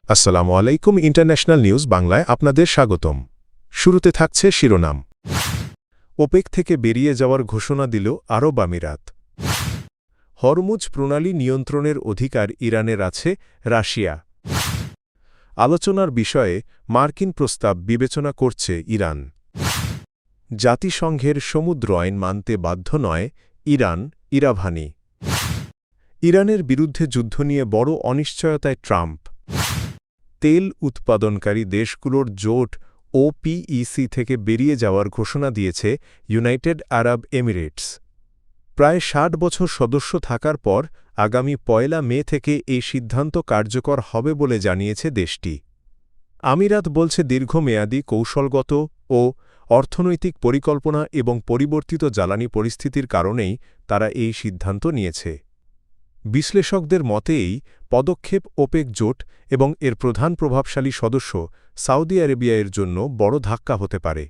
আসসালামু আলাইকুম। International news বাংলায় আপনাদের স্বাগতম। শুরুতে থাকছে শিরোনাম। ওপেক থেকে বেরিয়ে যাওয়ার ঘোষণা দিল আরব আমিরাত। হরমুজ প্রণালী নিয়ন্ত্রণের অধিকার ইরানের আছে, রাশিয়া। আলোচনার বিষয়ে মার্কিন প্রস্তাব বিবেচনা করছে ইরান। জাতিসংঘের সমুদ্র আইন মানতে বাধ্য নয় ইরান, ইরাভানি। ইরানের বিরুদ্ধে যুদ্ধ নিয়ে বড় অনিশ্চয়তায় ট্রাম্প। তেল উৎপাদনকারী দেশগুলোর জোট ওপিইসি থেকে বেরিয়ে যাওয়ার ঘোষণা দিয়েছে ইউনাইটেড আরব এমিরেটস। প্রায় ৬০ বছর সদস্য থাকার পর আগামী ১ মে থেকে এই সিদ্ধান্ত কার্যকর হবে বলে জানিয়েছে দেশটি। আমিরাত বলছে দীর্ঘমেয়াদী কৌশলগত ও অর্থনৈতিক পরিকল্পনা এবং পরিবর্তিত জ্বালানি পরিস্থিতির কারণেই তারা এই সিদ্ধান্ত নিয়েছে। বিশ্লেষকদের মতে এই পদক্ষেপ ওপেক জোট এবং এর প্রধান প্রভাবশালী সদস্য সৌদি আরবিয়া জন্য বড় ধাক্কা হতে পারে।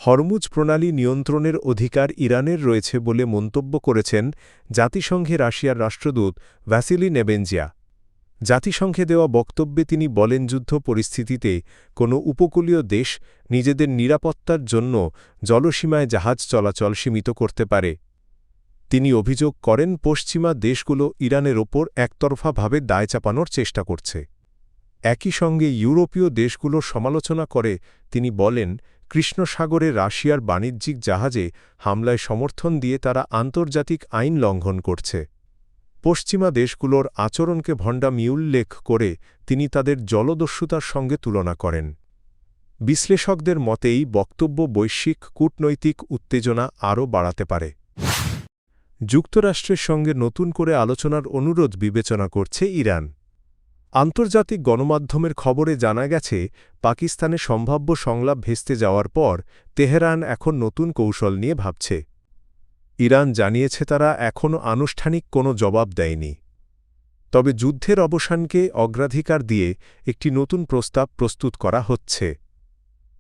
হরমুজ প্রণালী নিয়ন্ত্রণের অধিকার ইরানের রয়েছে বলে মন্তব্য করেছেন জাতিসংঘে রাশিয়ার রাষ্ট্রদূত ভ্যাসিলি নেবেনজিয়া। জাতিসংঘে দেওয়া বক্তব্যে তিনি বলেন, যুদ্ধ পরিস্থিতিতে কোনো উপকূলীয় দেশ নিজেদের নিরাপত্তার জন্য জলসীমায় জাহাজ চলাচল সীমিত করতে পারে। তিনি অভিযোগ করেন, পশ্চিমা দেশগুলো ইরানের ওপর একতরফাভাবে দায় চাপানোর চেষ্টা করছে। একই সঙ্গে ইউরোপীয় দেশগুলোর সমালোচনা করে তিনি বলেন, কৃষ্ণ সাগরে রাশিয়ার বাণিজ্যিক জাহাজে হামলায় সমর্থন দিয়ে তারা আন্তর্জাতিক আইন লঙ্ঘন করছে। পশ্চিমা দেশগুলোর আচরণকে ভণ্ডামি উল্লেখ করে তিনি তাদের জলদস্যুতার সঙ্গে তুলনা করেন। বিশ্লেষকদের মতে এই বক্তব্য বৈশ্বিক কূটনৈতিক উত্তেজনা আরও বাড়াতে পারে। যুক্তরাষ্ট্রের সঙ্গে নতুন করে আলোচনার অনুরোধ বিবেচনা করছে ইরান। আন্তর্জাতিক গণমাধ্যমের খবরে জানা গেছে, পাকিস্তানে সম্ভাব্য সংলাপ ভেস্তে যাওয়ার পর তেহরান এখন নতুন কৌশল নিয়ে ভাবছে। ইরান জানিয়েছে তারা এখনও আনুষ্ঠানিক কোনো জবাব দেয়নি, তবে যুদ্ধের অবসানকে অগ্রাধিকার দিয়ে একটি নতুন প্রস্তাব প্রস্তুত করা হচ্ছে।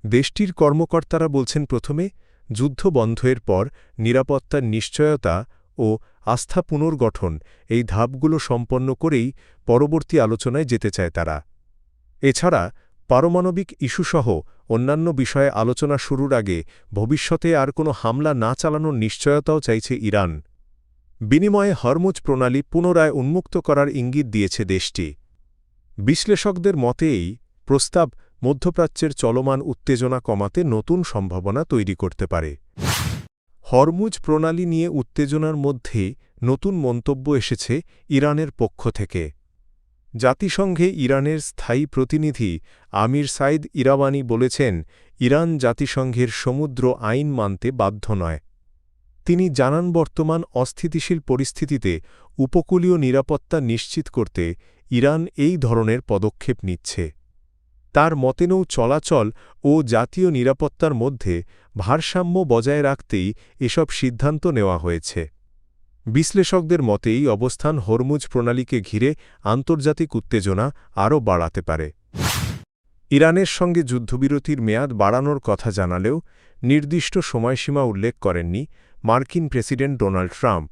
দেশটির কর্মকর্তারা বলছেন, প্রথমে যুদ্ধ বন্ধের পর নিরাপত্তার নিশ্চয়তা ও আস্থা পুনর্গঠন এই ধাপগুলো সম্পন্ন করেই পরবর্তী আলোচনায় যেতে চায় তারা। এছাড়া পারমাণবিক ইস্যুসহ অন্যান্য বিষয়ে আলোচনা শুরুর আগে ভবিষ্যতে আর কোনো হামলা না চালানোর নিশ্চয়তাও চাইছে ইরান। বিনিময়ে হরমুজ প্রণালী পুনরায় উন্মুক্ত করার ইঙ্গিত দিয়েছে দেশটি। বিশ্লেষকদের মতে এই প্রস্তাব মধ্যপ্রাচ্যের চলমান উত্তেজনা কমাতে নতুন সম্ভাবনা তৈরি করতে পারে। হরমুজ প্রণালী নিয়ে উত্তেজনার মধ্যে নতুন মন্তব্য এসেছে ইরানের পক্ষ থেকে। জাতিসংঘে ইরানের স্থায়ী প্রতিনিধি আমির সাইদ ইরাওয়ানি বলেছেন, ইরান জাতিসংঘের সমুদ্র আইন মানতে বাধ্য নয়। তিনি জানান, বর্তমান অস্থিতিশীল পরিস্থিতিতে উপকূলীয় নিরাপত্তা নিশ্চিত করতে ইরান এই ধরনের পদক্ষেপ নিচ্ছে। তার মতে নৌ চলাচল ও জাতীয় নিরাপত্তার মধ্যে ভারসাম্য বজায় রাখতেই এসব সিদ্ধান্ত নেওয়া হয়েছে। বিশ্লেষকদের মতে এই অবস্থান হরমুজ প্রণালীকে ঘিরে আন্তর্জাতিক উত্তেজনা আরও বাড়াতে পারে। ইরানের সঙ্গে যুদ্ধবিরতির মেয়াদ বাড়ানোর কথা জানালেও নির্দিষ্ট সময়সীমা উল্লেখ করেননি মার্কিন প্রেসিডেন্ট ডোনাল্ড ট্রাম্প।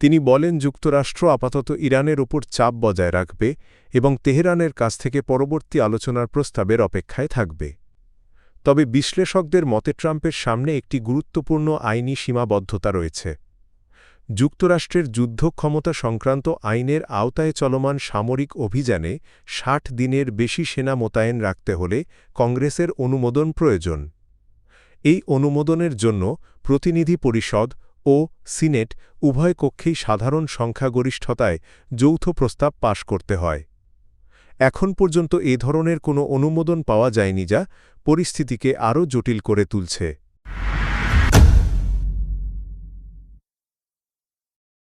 তিনি বলেন, যুক্তরাষ্ট্র আপাতত ইরানের ওপর চাপ বজায় রাখবে এবং তেহরানের কাছ থেকে পরবর্তী আলোচনার প্রস্তাবের অপেক্ষায় থাকবে। তবে বিশ্লেষকদের মতে ট্রাম্পের সামনে একটি গুরুত্বপূর্ণ আইনি সীমাবদ্ধতা রয়েছে। যুক্তরাষ্ট্রের যুদ্ধ ক্ষমতা সংক্রান্ত আইনের আওতায় চলমান সামরিক অভিযানে ৬০ দিনের বেশি সেনা মোতায়েন রাখতে হলে কংগ্রেসের অনুমোদন প্রয়োজন। এই অনুমোদনের জন্য প্রতিনিধি পরিষদ ও সিনেট উভয় কক্ষেই সাধারণ সংখ্যাগরিষ্ঠতায় যৌথ প্রস্তাব পাশ করতে হয়। এখন পর্যন্ত এ ধরনের কোনো অনুমোদন পাওয়া যায়নি, যা পরিস্থিতিকে আরও জটিল করে তুলছে।